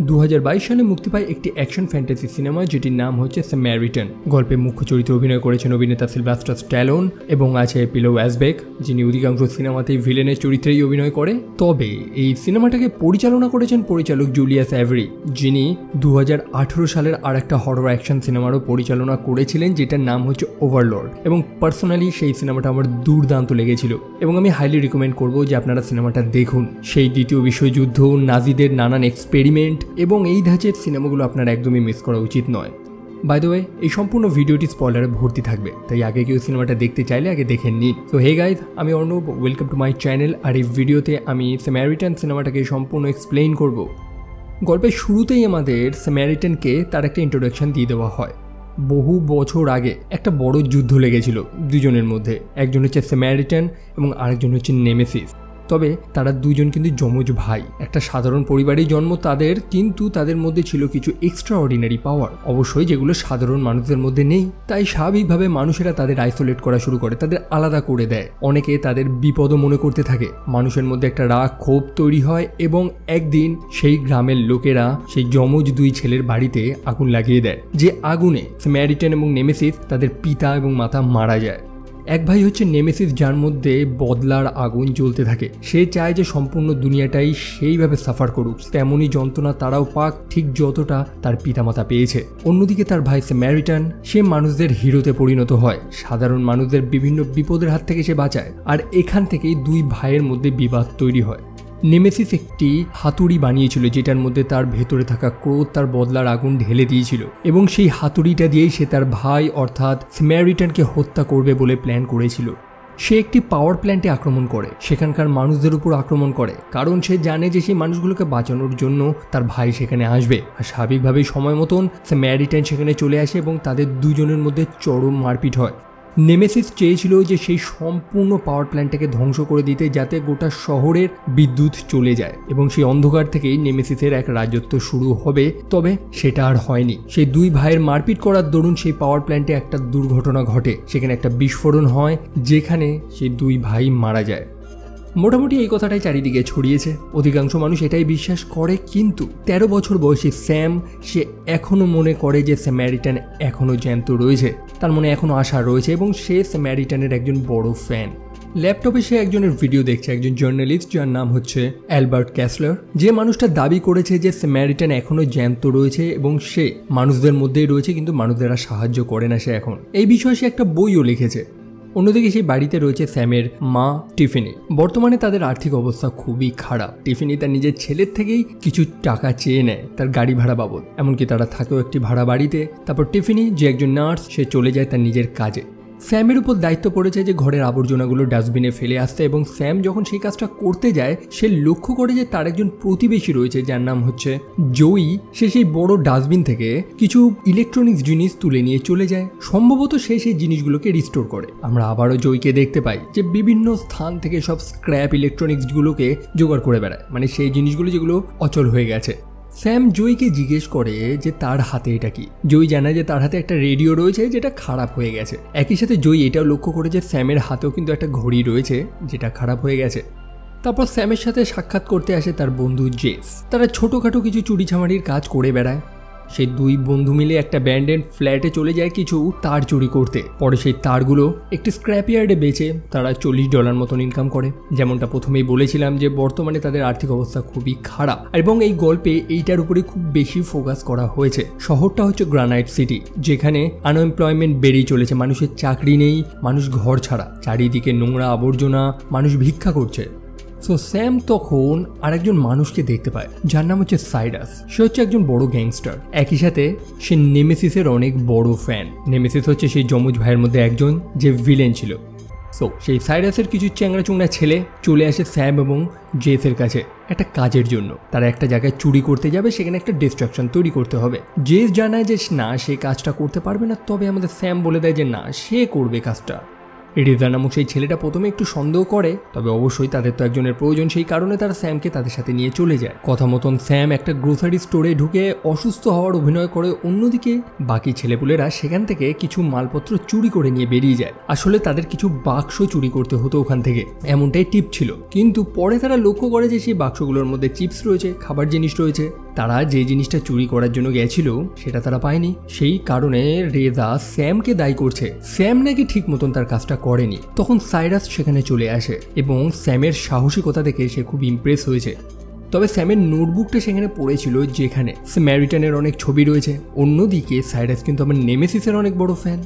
2022 সালে মুক্তি পায় একটি অ্যাকশন ফ্যান্টাসি সিনেমা যেটির নাম হচ্ছে স্যামারিটান। গল্পে মুখ্য চরিত্রে অভিনয় করেছেন অভিনেতা সিলভাস্টার স্ট্যালোন এবং আছে পিলো ওয়াজবেক, যিনি অধিকাংশ সিনেমাতেই ভিলেনের চরিত্রেই অভিনয় করে। তবে এই সিনেমাটাকে পরিচালনা করেছেন পরিচালক জুলিয়াস অ্যাভরি, যিনি 2018 সালের আর একটা হরর অ্যাকশন সিনেমারও পরিচালনা করেছিলেন যেটার নাম হচ্ছে ওভারলর্ড। এবং পার্সোনালি সেই সিনেমাটা আমার দুর্দান্ত লেগেছিল এবং আমি হাইলি রিকমেন্ড করবো যে আপনারা সিনেমাটা দেখুন। সেই দ্বিতীয় বিশ্বযুদ্ধ, নাজিদের নানান এক্সপেরিমেন্ট এবং এই ধাঁচের সিনেমাগুলো আপনার একদমই মিস করা উচিত নয়। বাই দ্য ওয়ে, এই সম্পূর্ণ ভিডিওটি স্পয়লারে ভর্তি থাকবে, তাই আগে কেউ সিনেমাটা দেখতে চাইলে আগে দেখে নিন। তো হে গাইজ, আমি Arnab, welcome to my channel. আর এই ভিডিওতে আমি স্যামারিটান সিনেমাটাকে সম্পূর্ণ এক্সপ্লেইন করব। গল্পের শুরুতেই আমাদের স্যামারিটানকে তার একটা ইন্ট্রোডাকশন দিয়ে দেওয়া হয়। বহু বছর আগে একটা বড় যুদ্ধ লেগেছিল দুজনের মধ্যে। একজন হচ্ছে স্যামারিটান এবং আরেকজন হচ্ছে নেমেসিস। তবে তারা দুজন কিন্তু যমজ ভাই। একটা সাধারণ পরিবারেই জন্ম তাদের, কিন্তু তাদের মধ্যে ছিল কিছু এক্সট্রা অর্ডিনারি পাওয়ার, অবশ্যই যেগুলো সাধারণ মানুষদের মধ্যে নেই। তাই স্বাভাবিকভাবে মানুষেরা তাদের আইসোলেট করা শুরু করে, তাদের আলাদা করে দেয়। অনেকে তাদের বিপদও মনে করতে থাকে। মানুষের মধ্যে একটা রাগ ক্ষোভ তৈরি হয় এবং একদিন সেই গ্রামের লোকেরা সেই যমজ দুই ছেলের বাড়িতে আগুন লাগিয়ে দেয়, যে আগুনে স্যামারিটান এবং নেমেসিস তাদের পিতা এবং মাতা মারা যায়। এক ভাই হচ্ছে নেমেসিস, যার মধ্যে বদলার আগুন জ্বলতে থাকে। সে চায় যে সম্পূর্ণ দুনিয়াটাই সেইভাবে সাফার করুক, তেমনই যন্ত্রণা তারাও পাক, ঠিক যতটা তার পিতামাতা পেয়েছে। অন্যদিকে তার ভাই স্যামারিটান, সে মানুষদের হিরোতে পরিণত হয়। সাধারণ মানুষদের বিভিন্ন বিপদের হাত থেকে সে বাঁচায়। আর এখান থেকেই দুই ভাইয়ের মধ্যে বিবাদ তৈরি হয়। নেমেসিস একটি হাতুড়ি বানিয়েছিল যেটার মধ্যে তার ভেতরে থাকা ক্রোধ, তার বদলার আগুন ঢেলে দিয়েছিল এবং সেই হাতুড়িটা দিয়েই সে তার ভাই অর্থাৎ স্যামারিটানকে হত্যা করবে বলে প্ল্যান করেছিল। সে একটি পাওয়ার প্ল্যান্টে আক্রমণ করে, সেখানকার মানুষদের উপর আক্রমণ করে, কারণ সে জানে যে সেই মানুষগুলোকে বাঁচানোর জন্য তার ভাই সেখানে আসবে। আর স্বাভাবিকভাবেই সময় মতন স্যামারিটান সেখানে চলে আসে এবং তাদের দুজনের মধ্যে চরম মারপিট হয়। নেমেসিস চেয়েছিল যে সেই সম্পূর্ণ পাওয়ার প্ল্যান্টটাকে ধ্বংস করে দিতে, যাতে গোটা শহরের বিদ্যুৎ চলে যায় এবং সেই অন্ধকার থেকেই নেমেসিসের এক রাজত্ব শুরু হবে। তবে সেটা আর হয়নি। সেই দুই ভাইয়ের মারপিট করার দরুন সেই পাওয়ার প্ল্যান্টে একটা দুর্ঘটনা ঘটে। সেখানে একটা বিস্ফোরণ হয় যেখানে সেই দুই ভাই মারা যায়। মোটামুটি এই কথাটাই চারিদিকে ছড়িয়েছে, অধিকাংশ মানুষ এটাই বিশ্বাস করে। কিন্তু 13 বছর বয়সী স্যাম, সে এখনও মনে করে যে স্যামারিটান এখনও জ্যান্ত রয়েছে, তার মনে এখনও আশা রয়েছে এবং সে স্যামারিটানের একজন বড় ফ্যান। ল্যাপটপে সে একজনের ভিডিও দেখছে, একজন জার্নালিস্ট যার নাম হচ্ছে অ্যালবার্ট ক্যাসলার, যে মানুষটা দাবি করেছে যে স্যামারিটান এখনও জ্যান্ত রয়েছে এবং সে মানুষদের মধ্যেই রয়েছে, কিন্তু মানুষদেরা সাহায্য করে না সে এখন। এই বিষয়ে সে একটা বইও লিখেছে। অন্যদিকে সেই বাড়িতে রয়েছে স্যামের মা টিফিনি। বর্তমানে তাদের আর্থিক অবস্থা খুবই খারাপ। টিফিনি তার নিজের ছেলের থেকেই কিছু টাকা চেয়ে নেয় তার গাড়ি ভাড়া বাবদ, এমনকি তারা থাকেও একটি ভাড়া বাড়িতে। তারপর টিফিনি, যে একজন নার্স, সে চলে যায় তার নিজের কাজে। স্যামের উপর দায়িত্ব পড়েছে যে ঘরের আবর্জনাগুলো ডাস্টবিনে ফেলে আসতে, এবং স্যাম যখন সেই কাজটা করতে যায় সে লক্ষ্য করে যে তার একজন প্রতিবেশী রয়েছে যার নাম হচ্ছে জয়ী। সে সেই বড় ডাস্টবিন থেকে কিছু ইলেকট্রনিক্স জিনিস তুলে নিয়ে চলে যায়। সম্ভবত সে সেই জিনিসগুলোকে রিস্টোর করে। আমরা আবারও জয়ীকে দেখতে পাই যে বিভিন্ন স্থান থেকে সব স্ক্র্যাপ ইলেকট্রনিক্সগুলোকে জোগাড় করে বেড়ায়, মানে সেই জিনিসগুলো যেগুলো অচল হয়ে গেছে। স্যাম জয়ীকে জিজ্ঞেস করে যে তার হাতে এটা কি। জয়ী জানায় যে তার হাতে একটা রেডিও রয়েছে যেটা খারাপ হয়ে গেছে। একই সাথে জয়ী এটাও লক্ষ্য করে যে স্যামের হাতেও কিন্তু একটা ঘড়ি রয়েছে যেটা খারাপ হয়ে গেছে। তারপর স্যামের সাথে সাক্ষাৎ করতে আসে তার বন্ধু জেস। তারা ছোটোখাটো কিছু চুরিচামারির কাজ করে বেড়ায়। সেই দুই বন্ধু মিলে একটা ব্যান্ডেড ফ্ল্যাটে চলে যায় কিছু তার চুরি করতে। পরে সেই তারগুলো একটি স্ক্র্যাপইয়ার্ডে বেচে তারা $40 মতন ইনকাম করে। যেমনটা প্রথমেই বলেছিলাম যে বর্তমানে তাদের আর্থিক অবস্থা খুবই খারাপ, এবং এই গল্পে এইটার উপরে খুব বেশি ফোকাস করা হয়েছে। শহরটা হচ্ছে গ্রানাইট সিটি, যেখানে আনএমপ্লয়মেন্ট বেড়েই চলেছে। মানুষের চাকরি নেই, মানুষ ঘর ছাড়া, চারিদিকে নোংরা আবর্জনা, মানুষ ভিক্ষা করছে। সো স্যাম তখন আরেকজন মানুষকে দেখতে পায় যার নাম হচ্ছে সাইরাস। সে হচ্ছে একজন বড় গ্যাংস্টার। একই সাথে সে নেমেসিসের অনেক বড় ফ্যান। নেমেসিস হচ্ছে সেই যমজ ভাইয়ের মধ্যে একজন যে ভিলেন ছিল। সো সেই সাইরাসের কিছু চ্যাংড়া চুংড়া ছেলে চলে আসে স্যাম এবং জেসের কাছে একটা কাজের জন্য। তারা একটা জায়গায় চুরি করতে যাবে, সেখানে একটা ডিস্ট্রাকশন তৈরি করতে হবে। জেস জানায় যে না, সে কাজটা করতে পারবে না। তবে আমাদের স্যাম বলে দেয় যে না, সে করবে কাজটা। রিজা নামক সেই ছেলেটা প্রথমে একটু সন্দেহ করে, তবে অবশ্যই তাদের তো একজনের প্রয়োজন, সেই কারণে তারা স্যামকে তাদের সাথে নিয়ে চলে যায়। কথা মতন স্যাম একটা গ্রোসারি স্টোরে ঢুকে অসুস্থ হওয়ার অভিনয় করে। অন্যদিকে বাকি ছেলেপুলেরা সেখান থেকে কিছু মালপত্র চুরি করে নিয়ে বেরিয়ে যায়। আসলে তাদের কিছু বাক্স চুরি করতে হতো ওখান থেকে, এমনটাই টিপ ছিল। কিন্তু পরে তারা লক্ষ্য করে যে সেই বাক্সগুলোর মধ্যে চিপস রয়েছে, খাবার জিনিস রয়েছে। তারা যে জিনিসটা চুরি করার জন্য গেছিল সেটা তারা পায়নি। সেই কারণে রেজা স্যামকে দায়ী করছে, স্যাম নাকি ঠিক মতন তার কাজটা করেনি। তখন সাইরাস সেখানে চলে আসে এবং স্যামের সাহসিকতা দেখে সে খুব ইমপ্রেস হয়েছে। তবে স্যামের নোটবুকটা সেখানে পড়েছিল যেখানে স্যামারিটানের অনেক ছবি রয়েছে। অন্যদিকে সাইরাস কিন্তু আমার নেমেসিসের অনেক বড় ফ্যান।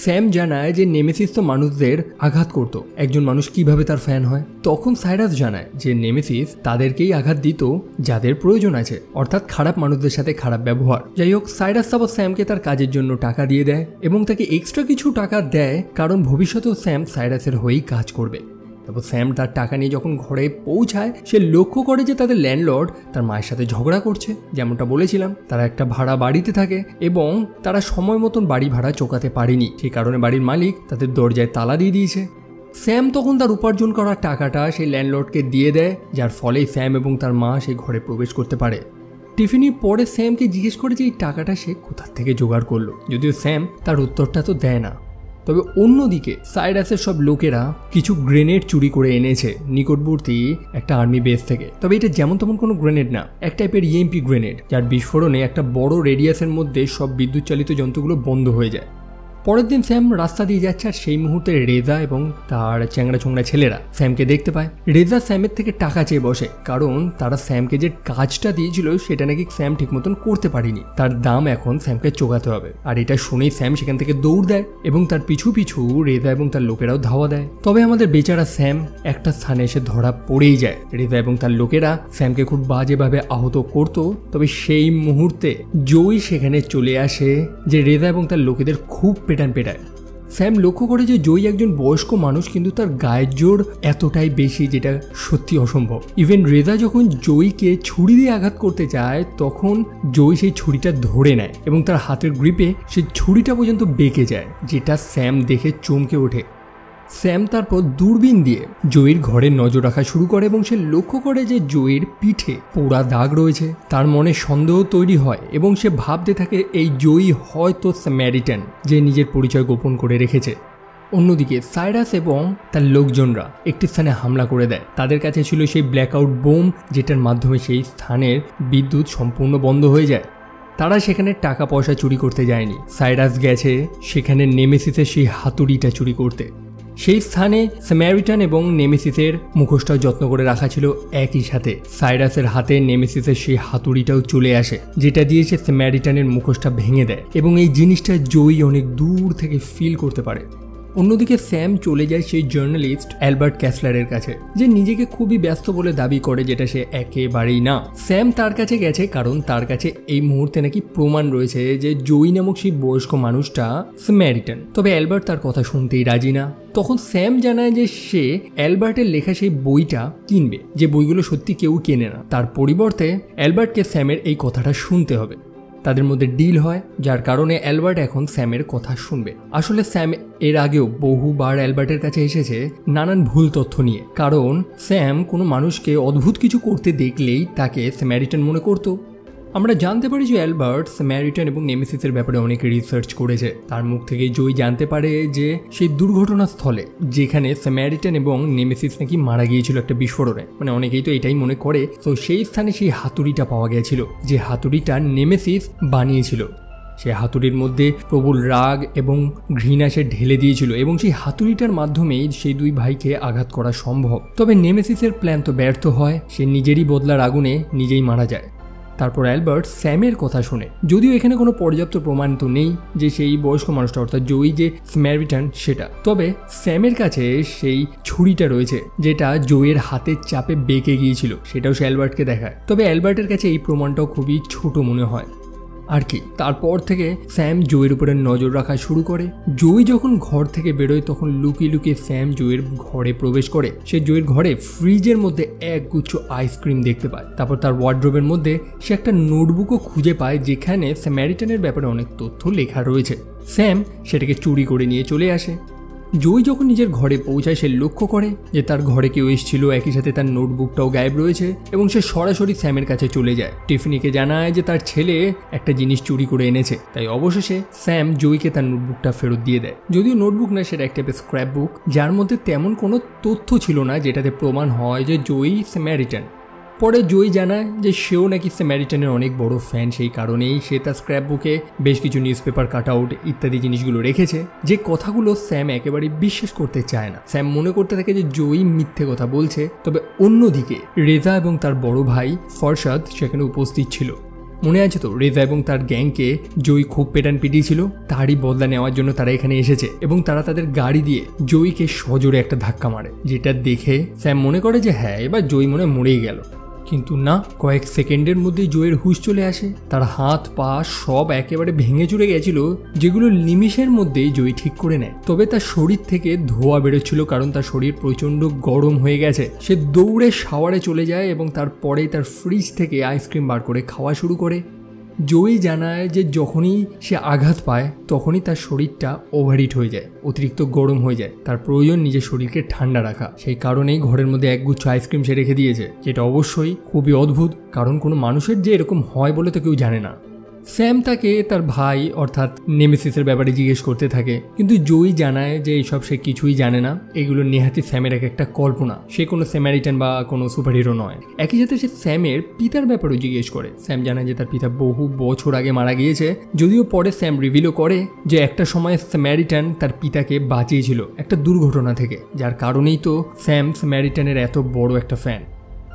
স্যাম জানায় যে নেমেসিস তো মানুষদের আঘাত করত, একজন মানুষ কিভাবে তার ফ্যান হয়। তখন সাইরাস জানায় যে নেমেসিস তাদেরকেই আঘাত দিত যাদের প্রয়োজন আছে, অর্থাৎ খারাপ মানুষদের সাথে খারাপ ব্যবহার। যাই হোক, সাইরাস তারপর স্যামকে তার কাজের জন্য টাকা দিয়ে দেয় এবং তাকে এক্সট্রা কিছু টাকা দেয় কারণ ভবিষ্যতেও স্যাম সাইরাসের হয়েই কাজ করবে। তারপর স্যাম তার টাকা নিয়ে যখন ঘরে পৌঁছায় সে লক্ষ্য করে যে তাদের ল্যান্ডলর্ড তার মায়ের সাথে ঝগড়া করছে। যেমনটা বলেছিলাম, তারা একটা ভাড়া বাড়িতে থাকে এবং তারা সময় মতন বাড়ি ভাড়া চোকাতে পারেনি, সেই কারণে বাড়ির মালিক তাদের দরজায় তালা দিয়ে দিয়েছে। স্যাম তখন তার উপার্জন করা টাকাটা সেই ল্যান্ডলর্ডকে দিয়ে দেয়, যার ফলে স্যাম এবং তার মা সেই ঘরে প্রবেশ করতে পারে। টিফিনি পরে স্যামকে জিজ্ঞেস করে যে এই টাকাটা সে কোথা থেকে জোগাড় করলো, যদিও স্যাম তার উত্তরটা তো দেয় না। তবে অন্যদিকে সাইরাসের সব লোকেরা কিছু গ্রেনেড চুরি করে এনেছে নিকটবর্তী একটা আর্মি বেস থেকে। তবে এটা যেমন তেমন কোনো গ্রেনেড না, এক টাইপের ইএমপি গ্রেনেড, যার বিস্ফোরণে একটা বড় রেডিয়াসের মধ্যে সব বিদ্যুৎ চালিত যন্ত্রগুলো বন্ধ হয়ে যায়। পরের দিন স্যাম রাস্তা দিয়ে যাচ্ছে আর সেই মুহূর্তে রেজা এবং তার চ্যাংড়া চোংড়া ছেলেরা স্যামকে দেখতে পায়। রেজা স্যামের থেকে টাকা চেয়ে বসে কারণ তারা স্যামকে যে কাজটা দিয়েছিল সেটা নাকি স্যাম ঠিক মতন করতে পারেনি, তার দাম এখন স্যামকে চোকাতে হবে। আর এটা শুনেই স্যাম সেখান থেকে দৌড় দেয় এবং তার পিছু পিছু রেজা এবং তার লোকেরাও ধাওয়া দেয়। তবে আমাদের বেচারা স্যাম একটা স্থানে এসে ধরা পড়েই যায়। রেজা এবং তার লোকেরা স্যামকে খুব বাজেভাবে আহত করত। তবে সেই মুহূর্তে জয়ী সেখানে চলে আসে যে রেজা এবং তার লোকেদের খুব পেটায়। স্যাম লক্ষ্য করে যে জয়ী একজন বয়স্ক মানুষ, কিন্তু তার গায়ের জোর এতটাই বেশি যেটা সত্যি অসম্ভব। ইভেন রেজা যখন জয়ীকে ছুরি দিয়ে আঘাত করতে চায় তখন জয়ী সেই ছুরিটা ধরে নেয় এবং তার হাতের গ্রিপে সেই ছুরিটা পর্যন্ত বেঁকে যায়, যেটা স্যাম দেখে চমকে ওঠে। স্যাম তারপর দূরবীন দিয়ে জয়ীর ঘরে নজর রাখা শুরু করে এবং সে লক্ষ্য করে যে জয়ীর পিঠে পোড়া দাগ রয়েছে। তার মনে সন্দেহ তৈরি হয় এবং সে ভাবতে থাকে এই জয়ী হয়তো স্যামারিটান, যে নিজের পরিচয় গোপন করে রেখেছে। অন্যদিকে সাইরাস এবং তার লোকজনরা একটি স্থানে হামলা করে দেয়। তাদের কাছে ছিল সেই ব্ল্যাকআউট বোম, যেটার মাধ্যমে সেই স্থানের বিদ্যুৎ সম্পূর্ণ বন্ধ হয়ে যায়। তারা সেখানে টাকা পয়সা চুরি করতে যায়নি, সাইরাস গেছে সেখানে নেমেসিসের সেই হাতুড়িটা চুরি করতে। সেই স্থানে স্যামারিটান এবং নেমেসিসের মুখোশটাও যত্ন করে রাখা ছিল একই সাথে। সাইরাসের হাতে নেমেসিসের সেই হাতুড়িটাও চলে আসে, যেটা দিয়ে সে স্যামারিটানের মুখোশটা ভেঙে দেয় এবং এই জিনিসটা জয়ী অনেক দূর থেকে ফিল করতে পারে। অন্যদিকে স্যাম চলে যায় সেই জার্নালিস্ট অ্যালবার্ট ক্যাসলারের কাছে, যে নিজেকে খুবই ব্যস্ত বলে দাবি করে, যেটা সে একেবারেই না। স্যাম তার কাছে গেছে কারণ তার কাছে এই মুহূর্তে নাকি প্রমাণ রয়েছে যে জয়ী নামক সেই বয়স্ক মানুষটা স্যামারিটান। তবে অ্যালবার্ট তার কথা শুনতেই রাজি না। তখন স্যাম জানায় যে সে অ্যালবার্টের লেখা সেই বইটা কিনবে, যে বইগুলো সত্যি কেউ কেনে না। তার পরিবর্তে অ্যালবার্টকে স্যামের এই কথাটা শুনতে হবে। তাদের মধ্যে ডিল হয়, যার কারণে অ্যালবার্ট এখন স্যামের কথা শুনবে। আসলে স্যাম এর আগেও বহুবার অ্যালবার্টের কাছে এসেছে নানান ভুল তথ্য নিয়ে, কারণ স্যাম কোনো মানুষকে অদ্ভুত কিছু করতে দেখলেই তাকে স্যামারিটান মনে করত। আমরা জানতে পারি যে অ্যালবার্ট স্যামারিটান এবং নেমেসিসের ব্যাপারে অনেক রিসার্চ করেছে। তার মুখ থেকে জয়ী জানতে পারে যে সেই দুর্ঘটনাস্থলে যেখানে স্যামারিটান এবং নেমেসিস নাকি মারা গিয়েছিল একটা বিস্ফোরণে, মানে অনেকেই তো এটাই মনে করে, তো সেই স্থানে সেই হাতুড়িটা পাওয়া গিয়েছিল, যে হাতুড়িটা নেমেসিস বানিয়েছিল। সেই হাতুড়ির মধ্যে প্রবল রাগ এবং ঘৃণা সে ঢেলে দিয়েছিল এবং সেই হাতুড়িটার মাধ্যমেই সেই দুই ভাইকে আঘাত করা সম্ভব। তবে নেমেসিসের প্ল্যান তো ব্যর্থ হয়, সে নিজেরই বদলার আগুনে নিজেই মারা যায়। তারপর অ্যালবার্ট স্যামের কথা শুনে, যদিও এখানে কোনো পর্যাপ্ত প্রমাণ তো নেই যে সেই বয়স্ক মানুষটা অর্থাৎ জয়ী যে স্যামারিটান সেটা, তবে স্যামের কাছে সেই ছুরিটা রয়েছে যেটা জয়ের হাতের চাপে বেঁকে গিয়েছিল, সেটাও সে অ্যালবার্টকে দেখায়। তবে অ্যালবার্টের কাছে এই প্রমাণটাও খুবই ছোট মনে হয় আর কি। তারপর থেকে স্যাম জয়ের উপরে নজর রাখা শুরু করে। জয়ী যখন ঘর থেকে বেরোয় তখন লুকিয়ে লুকিয়ে স্যাম জয়ের ঘরে প্রবেশ করে। সে জয়ের ঘরে ফ্রিজের মধ্যে একগুচ্ছ আইসক্রিম দেখতে পায়। তারপর তার ওয়ার্ড্রোবের মধ্যে সে একটা নোটবুকও খুঁজে পায় যেখানে স্যামারিটানের ব্যাপারে অনেক তথ্য লেখা রয়েছে। স্যাম সেটাকে চুরি করে নিয়ে চলে আসে। জয়ী যখন নিজের ঘরে পৌঁছায় সে লক্ষ্য করে যে তার ঘরে কেউ এসেছিল, একই সাথে তার নোটবুকটাও গায়েব রয়েছে এবং সে সরাসরি স্যামের কাছে চলে যায়। টিফিনিকে জানায় যে তার ছেলে একটা জিনিস চুরি করে এনেছে। তাই অবশেষে স্যাম জয়ীকে তার নোটবুকটা ফেরত দিয়ে দেয়। যদিও নোটবুক না, সেটা একটা স্ক্র্যাপ বুক, যার মধ্যে তেমন কোনো তথ্য ছিল না যেটাতে প্রমাণ হয় যে জয়ী স্যামারিটান। পরে জয়ী জানায় যে সেও নাকি স্যামারিটানের অনেক বড় ফ্যান, সেই কারণেই সে তার স্ক্র্যাপ বুকে বেশ কিছু নিউজ পেপার কাট আউট ইত্যাদি জিনিসগুলো রেখেছে, যে কথাগুলো স্যাম একেবারে বিশ্বাস করতে চায় না। স্যাম মনে করতে থাকে যে জয়ী মিথ্যে কথা বলছে। তবে অন্যদিকে রেজা এবং তার বড় ভাই ফরশাদ সেখানে উপস্থিত ছিল। মনে আছে তো, রেজা এবং তার গ্যাংকে জয়ী খুব পেটান পিটিয়েছিল, তারই বদলা নেওয়ার জন্য তারা এখানে এসেছে এবং তারা তাদের গাড়ি দিয়ে জয়ীকে সজোরে একটা ধাক্কা মারে, যেটা দেখে স্যাম মনে করে যে হ্যাঁ এবার জয়ী মনে মরেই গেল। কিন্তু না, কয়েক সেকেন্ডের মধ্যেই জয়ের হুঁশ চলে আসে। তার হাত পা সব একেবারে ভেঙে চুরে গেছিল, যেগুলো নিমিষের মধ্যেই জয়ী ঠিক করে নেয়। তবে তার শরীর থেকে ধোঁয়া বেরোচ্ছিল, কারণ তার শরীর প্রচণ্ড গরম হয়ে গেছে। সে দৌড়ে শাওয়ারে চলে যায় এবং তারপরেই তার ফ্রিজ থেকে আইসক্রিম বার করে খাওয়া শুরু করে। জয়ী জানায় যে যখনই সে আঘাত পায় তখনই তার শরীরটা ওভারহিট হয়ে যায়, অতিরিক্ত গরম হয়ে যায়। তার প্রয়োজন নিজের শরীরকে ঠান্ডা রাখা, সেই কারণেই ঘরের মধ্যে একগুচ্ছ আইসক্রিম সে রেখে দিয়েছে, যেটা অবশ্যই খুবই অদ্ভুত, কারণ কোনো মানুষের যে এরকম হয় বলে তো কেউ জানে না। স্যাম তাকে তার ভাই অর্থাৎ নেমেসিসের ব্যাপারে জিজ্ঞেস করতে থাকে, কিন্তু জয়ী জানায় যে এইসব সে কিছুই জানে না, এগুলো নেহাতি স্যামের একটা কল্পনা, সে কোনো স্যামারিটান বা কোনো সুপার হিরো নয়। একই সাথে সে স্যামের পিতার ব্যাপারেও জিজ্ঞেস করে। স্যাম জানায় যে তার পিতা বহু বছর আগে মারা গিয়েছে, যদিও পরে স্যাম রিভিলও করে যে একটা সময় স্যামারিটান তার পিতাকে বাঁচিয়েছিল একটা দুর্ঘটনা থেকে, যার কারণেই তো স্যাম স্যামারিটানের এত বড় একটা ফ্যান।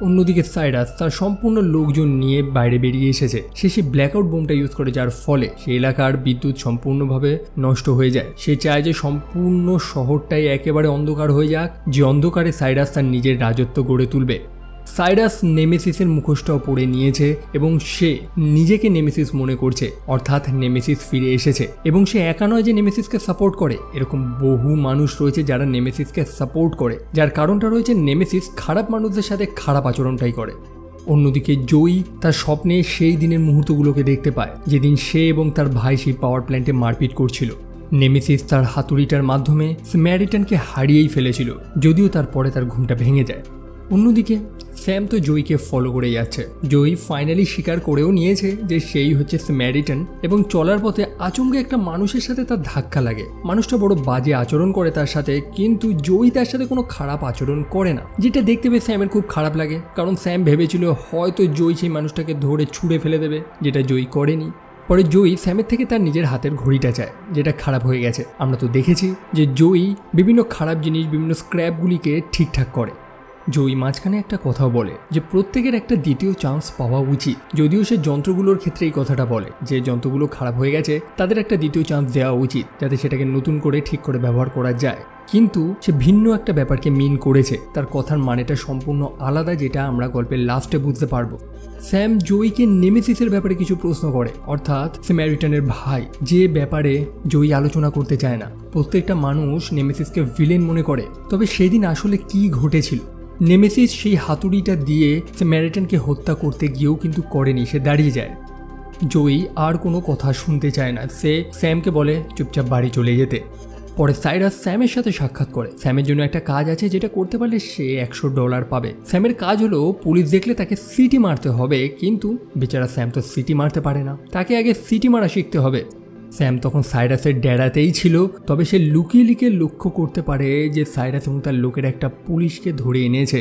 অন্যদিকে সাইরাস তার সম্পূর্ণ লোকজন নিয়ে বাইরে বেরিয়ে এসেছে। সে ব্ল্যাকআউট বোমটা ইউজ করে, যার ফলে সেই এলাকার বিদ্যুৎ সম্পূর্ণভাবে নষ্ট হয়ে যায়। সে চায় যে সম্পূর্ণ শহরটাই একেবারে অন্ধকার হয়ে যাক, যে অন্ধকারে সাইরাস তার নিজের রাজত্ব গড়ে তুলবে। সাইরাস নেমেসিসের মুখোশটাও পরে নিয়েছে এবং সে নিজেকে নেমেসিস মনে করছে, অর্থাৎ নেমেসিস ফিরে এসেছে। এবং সে একা নয় যে নেমেসিসকে সাপোর্ট করে, এরকম বহু মানুষ রয়েছে যারা নেমেসিসকে সাপোর্ট করে, যার কারণটা রয়েছে নেমেসিস খারাপ মানুষদের সাথে খারাপ আচরণটাই করে। অন্যদিকে জয়ী তার স্বপ্নে সেই দিনের মুহূর্তগুলোকে দেখতে পায় যেদিন সে এবং তার ভাই সেই পাওয়ার প্ল্যান্টে মারপিট করছিল। নেমেসিস তার হাতুড়িটার মাধ্যমে স্যামারিটানকে হারিয়েই ফেলেছিল, যদিও তারপরে তার ঘুমটা ভেঙে যায়। অন্যদিকে স্যাম তো জয়ীকে ফলো করে যাচ্ছে। জয়ী ফাইনালি স্বীকার করেও নিয়েছে যে সেই হচ্ছে স্যামারিটান, এবং চলার পথে আচমকে একটা মানুষের সাথে তার ধাক্কা লাগে। মানুষটা বড় বাজে আচরণ করে তার সাথে, কিন্তু জয়ী তার সাথে কোনো খারাপ আচরণ করে না, যেটা দেখতে পেয়ে স্যামের খুব খারাপ লাগে, কারণ স্যাম ভেবেছিল হয়তো জয়ী সেই মানুষটাকে ধরে ছুঁড়ে ফেলে দেবে, যেটা জয়ী করেনি। পরে জয়ী স্যামের থেকে তার নিজের হাতের ঘড়িটা চায়, যেটা খারাপ হয়ে গেছে। আমরা তো দেখেছি যে জয়ী বিভিন্ন খারাপ জিনিস, বিভিন্ন স্ক্র্যাপগুলিকে ঠিকঠাক করে। জয়ী মাঝখানে একটা কথাও বলে যে প্রত্যেকের একটা দ্বিতীয় চান্স পাওয়া উচিত, যদিও সে যন্ত্রগুলোর ক্ষেত্রে এই কথাটা বলে যে যন্ত্রগুলো খারাপ হয়ে গেছে, তাদের একটা দ্বিতীয় চান্স দেওয়া উচিত যাতে সেটাকে নতুন করে ঠিক করে ব্যবহার করা যায়। কিন্তু সে ভিন্ন একটা ব্যাপারকে মিন করেছে, তার কথার মানেটা সম্পূর্ণ আলাদা, যেটা আমরা গল্পের লাস্টে বুঝতে পারবো। স্যাম জয়ীকে নেমেসিসের ব্যাপারে কিছু প্রশ্ন করে, অর্থাৎ স্যামারিটানের ভাই, যে ব্যাপারে জয়ী আলোচনা করতে চায় না। প্রত্যেকটা মানুষ নেমেসিসকে ভিলেন মনে করে, তবে সেদিন আসলে কি ঘটেছিল? নেমেসিস সেই হাতুড়িটা দিয়ে স্যামারিটানকে হত্যা করতে গিয়েও কিন্তু করেনি, সে দাঁড়িয়ে যায়। জয়ী আর কোনো কথা শুনতে চায় না, সে স্যামকে বলে চুপচাপ বাড়ি চলে যেতে। পরে সাইরাস স্যামের সাথে সাক্ষাৎ করে। স্যামের জন্য একটা কাজ আছে, যেটা করতে পারলে সে $100 পাবে। স্যামের কাজ হলো পুলিশ দেখলে তাকে সিটি মারতে হবে, কিন্তু বেচারা স্যাম তো সিটি মারতে পারে না, তাকে আগে সিটি মারা শিখতে হবে। স্যাম তখন সাইরাসের ডেরাতেই ছিল, তবে সে লুকিয়ে লক্ষ্য করতে পারে যে সাইরাস এবং তার লোকেরা একটা পুলিশকে ধরে এনেছে।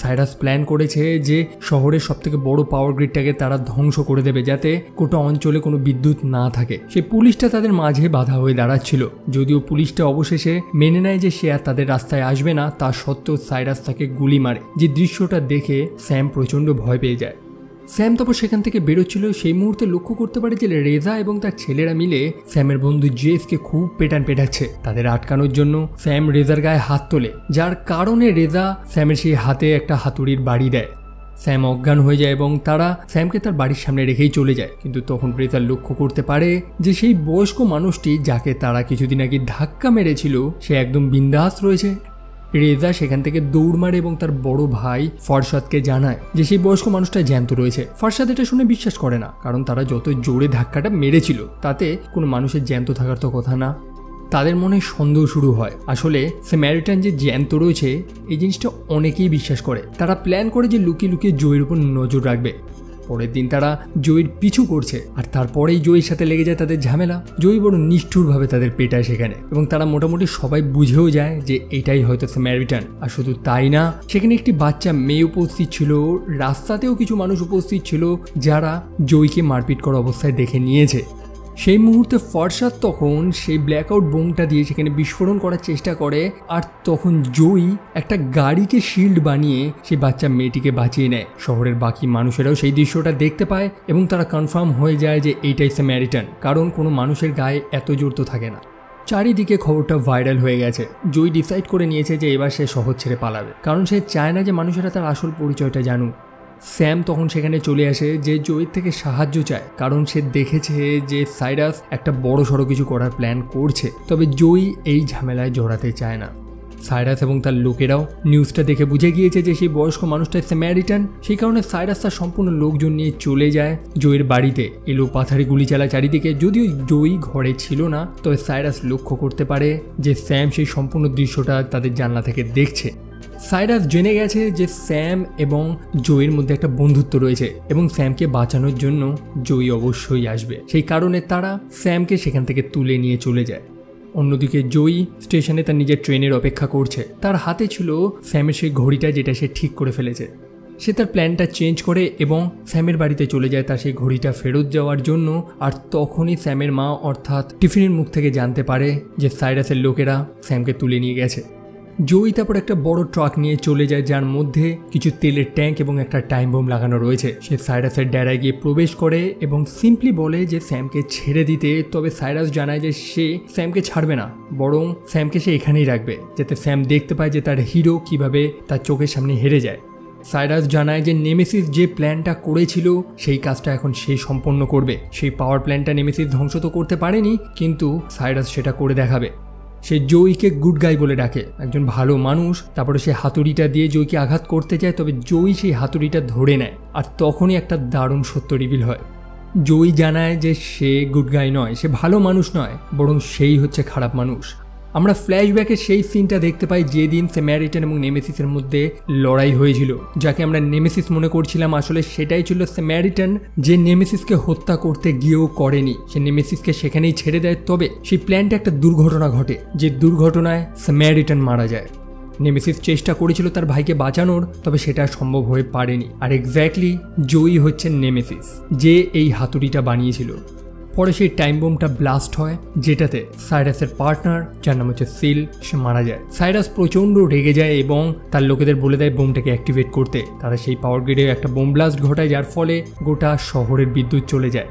সাইরাস প্ল্যান করেছে যে শহরের সবথেকে বড় পাওয়ার গ্রিডটাকে তারা ধ্বংস করে দেবে, যাতে গোটা অঞ্চলে কোনো বিদ্যুৎ না থাকে। সেই পুলিশটা তাদের মাঝে বাধা হয়ে দাঁড়াচ্ছিল, যদিও পুলিশটা অবশেষে মেনে নেয় যে সে আর তাদের রাস্তায় আসবে না, তা সত্ত্বেও সাইরাস তাকে গুলি মারে, যে দৃশ্যটা দেখে স্যাম প্রচণ্ড ভয় পেয়ে যায়। স্যাম তারপর সেখান থেকে বেরোচ্ছিল, সেই মুহূর্তে লক্ষ্য করতে পারে যে রেজা এবং তার ছেলেরা মিলে স্যামের বন্ধু জেসকে খুব পেটাচ্ছে। তাদের আটকানোর জন্য স্যাম রেজার গায়ে হাত তোলে, যার কারণে রেজা স্যামের সেই হাতে একটা হাতুড়ির বাড়ি দেয়। স্যাম অজ্ঞান হয়ে যায় এবং তারা স্যামকে তার বাড়ির সামনে রেখেই চলে যায়। কিন্তু তখন রেজা লক্ষ্য করতে পারে যে সেই বয়স্ক মানুষটি যাকে তারা কিছুদিন আগে ধাক্কা মেরেছিল, সে একদম বিন্দাস রয়েছে। রেজা সেখান থেকে দৌড় মারে এবং তার বড় ভাই ফরশাদকে জানায় যে সেই বয়স্ক মানুষটা জ্যান্ত রয়েছে। ফরশাদ এটা শুনে বিশ্বাস করে না, কারণ তারা যত জোরে ধাক্কাটা মেরেছিল তাতে কোনো মানুষের জ্যান্ত থাকার তো কথা না। তাদের মনে সন্দেহ শুরু হয়, আসলে স্যামারিটান যে জ্যান্ত রয়েছে এই জিনিসটা অনেকেই বিশ্বাস করে। তারা প্ল্যান করে যে লুকিয়ে জয়ের উপর নজর রাখবে। পরের দিন তারা জয়ীর পিছু করছে আর তারপরেই জয়ীর সাথে লেগে যায় তাদের ঝামেলা। জয়ী বড় নিষ্ঠুরভাবে তাদের পেটায় সেখানে এবং তারা মোটামুটি সবাই বুঝেও যায় যে এটাই হয়তো স্যামারিটান। আর শুধু তাই না, সেখানে একটি বাচ্চা মেয়ে উপস্থিত ছিল, রাস্তাতেও কিছু মানুষ উপস্থিত ছিল যারা জয়ীকে মারপিট করা অবস্থায় দেখে নিয়েছে। সেই মুহূর্তে ফরসাদ তখন সেই ব্ল্যাকআউট বোমটা দিয়ে সেখানে বিস্ফোরণ করার চেষ্টা করে আর তখন জয়ী একটা গাড়িকে শিল্ড বানিয়ে সেই বাচ্চা মেয়েটিকে বাঁচিয়ে নেয়। শহরের বাকি মানুষেরাও সেই দৃশ্যটা দেখতে পায় এবং তারা কনফার্ম হয়ে যায় যে এইটাই স্যামারিটান, কারণ কোনো মানুষের গায়ে এত জোর তো থাকে না। চারিদিকে খবরটা ভাইরাল হয়ে গেছে। জয়ী ডিসাইড করে নিয়েছে যে এবার সে শহর ছেড়ে পালাবে, কারণ সে চায় না যে মানুষেরা তার আসল পরিচয়টা জানুক। স্যাম তখন সেখানে চলে আসে, যে জয়ীর থেকে সাহায্য চায়, কারণ সে দেখেছে যে সাইরাস একটা বড় সড়ো কিছু করার প্ল্যান করছে। তবে জয়ী এই ঝামেলায় জড়াতে চায় না। সাইরাস এবং তার লোকেরাও নিউজটা দেখে বুঝে গিয়েছে যে সেই বয়স্ক মানুষটা স্যামারিটান। সেই কারণে সাইরাস তার সম্পূর্ণ লোকজন নিয়ে চলে যায় জয়ীর বাড়িতে। এলো পাথারে গুলি চালা চারিদিকে। যদিও জয়ী ঘরে ছিল না, তবে সাইরাস লক্ষ্য করতে পারে যে স্যাম সেই সম্পূর্ণ দৃশ্যটা তাদের জানলা থেকে দেখছে। সাইরাস জেনে গেছে যে স্যাম এবং জয়ীর মধ্যে একটা বন্ধুত্ব রয়েছে এবং স্যামকে বাঁচানোর জন্য জয়ী অবশ্যই আসবে। সেই কারণে তারা স্যামকে সেখান থেকে তুলে নিয়ে চলে যায়। অন্যদিকে জয়ী স্টেশনে তার নিজের ট্রেনের অপেক্ষা করছে। তার হাতে ছিল স্যামের সেই ঘড়িটা, যেটা সে ঠিক করে ফেলেছে। সে তার প্ল্যানটা চেঞ্জ করে এবং স্যামের বাড়িতে চলে যায় তার সেই ঘড়িটা ফেরত যাওয়ার জন্য। আর তখনই স্যামের মা অর্থাৎ টিফিনের মুখ থেকে জানতে পারে যে সাইরাসের লোকেরা স্যামকে তুলে নিয়ে গেছে। জয়ী তারপর একটা বড় ট্রাক নিয়ে চলে যায়, যার মধ্যে কিছু তেলের ট্যাঙ্ক এবং একটা টাইম বোম লাগানো রয়েছে। সে সাইরাসের ডেরায় গিয়ে প্রবেশ করে এবং সিম্পলি বলে যে স্যামকে ছেড়ে দিতে। তবে সাইরাস জানায় যে সে স্যামকে ছাড়বে না, বরং স্যামকে সে এখানেই রাখবে, যাতে স্যাম দেখতে পায় যে তার হিরো কিভাবে তার চোখের সামনে হেরে যায়। সাইরাস জানায় যে নেমেসিস যে প্ল্যানটা করেছিল সেই কাজটা এখন সে সম্পন্ন করবে। সেই পাওয়ার প্ল্যানটা নেমেসিস ধ্বংস তো করতে পারেনি, কিন্তু সাইরাস সেটা করে দেখাবে। সে জয়ীকে গুড গাই বলে ডাকে, একজন ভালো মানুষ। তারপরে সে হাতুড়িটা দিয়ে জয়ীকে আঘাত করতে যায়, তবে জয়ী সেই হাতুড়িটা ধরে নেয়। আর তখনই একটা দারুণ সত্য রিভিল হয়। জয়ী জানায় যে সে গুড গাই নয়, সে ভালো মানুষ নয়, বরং সেই হচ্ছে খারাপ মানুষ। আমরা ফ্ল্যাশব্যাকে সেই সিনটা দেখতে পাই যেদিন স্যামারিটান এবং নেমেসিসের মধ্যে লড়াই হয়েছিল। যাকে আমরা নেমেসিস মনে করছিলাম, আসলে সেটাই ছিল স্যামারিটান, যে নেমেসিসকে হত্যা করতে গিয়েও করেনি। সে নেমেসিসকে সেখানেই ছেড়ে দেয়। তবে সেই প্ল্যানটা একটা দুর্ঘটনা ঘটে, যে দুর্ঘটনায় স্যামারিটান মারা যায়। নেমেসিস চেষ্টা করেছিল তার ভাইকে বাঁচানোর, তবে সেটা সম্ভব হয়ে পারেনি। আর এক্স্যাক্টলি জয়ী হচ্ছে নেমেসিস, যে এই হাতুড়িটা বানিয়েছিল। পরে সেই টাইম বোমটা ব্লাস্ট হয়, যেটাতে সাইরাসের পার্টনার, যার নাম হচ্ছে সিল, সে মারা যায়। সাইরাস প্রচণ্ড রেগে যায় এবং তার লোকেদের বলে দেয় বোমটাকে অ্যাক্টিভেট করতে। তারা সেই পাওয়ার গ্রিডে একটা বোম ব্লাস্ট ঘটায়, যার ফলে গোটা শহরের বিদ্যুৎ চলে যায়।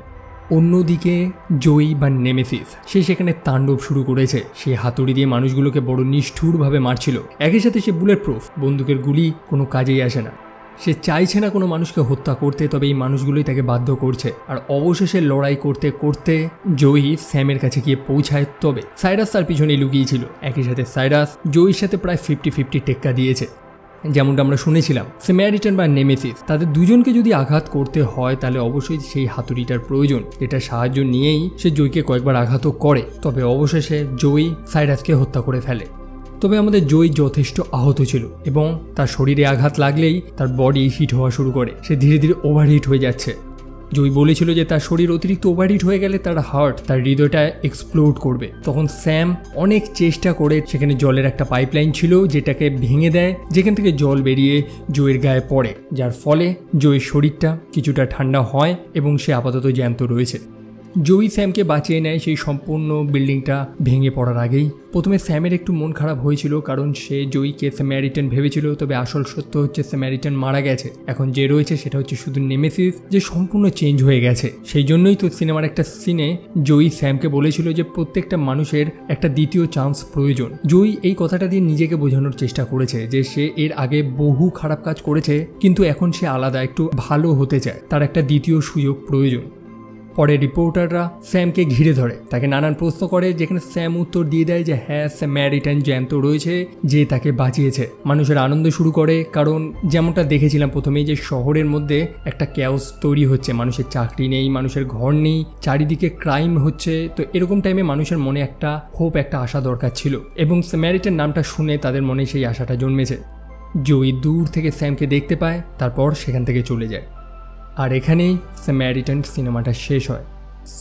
অন্যদিকে জয়ী বা নেমেসিস সে সেখানে তাণ্ডব শুরু করেছে। সে হাতুড়ি দিয়ে মানুষগুলোকে বড় নিষ্ঠুরভাবে মারছিল। একই সাথে সে বুলেট প্রুফ, বন্দুকের গুলি কোনো কাজেই আসে না। সে চাইছে না কোনো মানুষকে হত্যা করতে, তবে এই মানুষগুলোই তাকে বাধ্য করছে। আর অবশেষে লড়াই করতে করতে জয়ী স্যামের কাছে গিয়ে পৌঁছায়। তবে সাইরাস তার পিছনে লুকিয়েছিল। একই সাথে সাইরাস জয়ীর সাথে প্রায় 50-50 টেক্কা দিয়েছে। যেমনটা আমরা শুনেছিলাম, স্যামারিটান বা নেমেসিস তাদের দুজনকে যদি আঘাত করতে হয় তাহলে অবশ্যই সেই হাতুড়িটার প্রয়োজন, যেটা সাহায্য নিয়েই সে জয়ীকে কয়েকবার আঘাতও করে। তবে অবশেষে জয়ী সাইরাসকে হত্যা করে ফেলে। তবে আমাদের জয়ী যথেষ্ট আহত ছিল এবং তার শরীরে আঘাত লাগলেই তার বডি হিট হওয়া শুরু করে। সে ধীরে ধীরে ওভারহিট হয়ে যাচ্ছে। জয়ী বলেছিল যে তার শরীর অতিরিক্ত ওভারহিট হয়ে গেলে তার হার্ট, তার হৃদয়টা এক্সপ্লোড করবে। তখন স্যাম অনেক চেষ্টা করে সেখানে জলের একটা পাইপলাইন ছিল, যেটাকে ভেঙে দেয়, যেখান থেকে জল বেরিয়ে জয়ীর গায়ে পড়ে, যার ফলে জয়ীর শরীরটা কিছুটা ঠান্ডা হয় এবং সে আপাতত জ্যান্ত রয়েছে। জয়ী স্যামকে বাঁচিয়ে নেয় সেই সম্পূর্ণ বিল্ডিংটা ভেঙে পড়ার আগেই। প্রথমে স্যামের একটু মন খারাপ হয়েছিল, কারণ সে জয়ীকে স্যামারিটান ভেবেছিল। তবে আসল সত্য হচ্ছে স্যামারিটান মারা গেছে। এখন যে রয়েছে সেটা হচ্ছে শুধু নেমেসিস, যে সম্পূর্ণ চেঞ্জ হয়ে গেছে। সেই জন্যই তো সিনেমার একটা সিনে জয়ী স্যামকে বলেছিল যে প্রত্যেকটা মানুষের একটা দ্বিতীয় চান্স প্রয়োজন। জয়ী এই কথাটা দিয়ে নিজেকে বোঝানোর চেষ্টা করেছে যে সে এর আগে বহু খারাপ কাজ করেছে, কিন্তু এখন সে আলাদা, একটু ভালো হতে চায়। তার একটা দ্বিতীয় সুযোগ প্রয়োজন। পরে রিপোর্টাররা স্যামকে ঘিরে ধরে, তাকে নানান প্রশ্ন করে, যেখানে স্যাম উত্তর দিয়ে দেয় যে হ্যাঁ, স্যামারিটান জ্যান্ত রয়েছে, যে তাকে বাঁচিয়েছে। মানুষের আনন্দ শুরু করে, কারণ যেমনটা দেখেছিলাম প্রথমেই যে শহরের মধ্যে একটা ক্যাওস তৈরি হচ্ছে। মানুষের চাকরি নেই, মানুষের ঘর নেই, চারিদিকে ক্রাইম হচ্ছে। তো এরকম টাইমে মানুষের মনে একটা হোপ, একটা আশা দরকার ছিল, এবং স্যামারিটান নামটা শুনে তাদের মনে সেই আশাটা জন্মেছে। জয়ী দূর থেকে স্যামকে দেখতে পায়, তারপর সেখান থেকে চলে যায়। আর এখানেই স্যামারিটান সিনেমাটা শেষ হয়।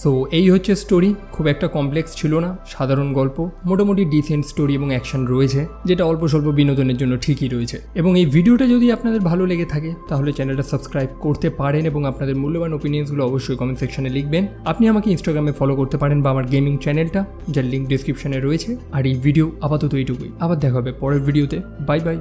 সো এই হচ্ছে স্টোরি, খুব একটা কমপ্লেক্স ছিল না, সাধারণ গল্প, মোটামুটি ডিসেন্ট স্টোরি এবং অ্যাকশন রয়েছে, যেটা অল্প স্বল্প বিনোদনের জন্য ঠিকই রয়েছে। এবং এই ভিডিওটা যদি আপনাদের ভালো লেগে থাকে তাহলে চ্যানেলটা সাবস্ক্রাইব করতে পারেন এবং আপনাদের মূল্যবান ওপিনিয়ন্সগুলো অবশ্যই কমেন্ট সেকশনে লিখবেন। আপনি আমাকে ইনস্টাগ্রামে ফলো করতে পারেন বা আমার গেমিং চ্যানেলটা, যার লিঙ্ক ডিসক্রিপশনে রয়েছে। আর এই ভিডিও আপাতত এইটুকুই, আবার দেখা হবে পরের ভিডিওতে। Bye bye.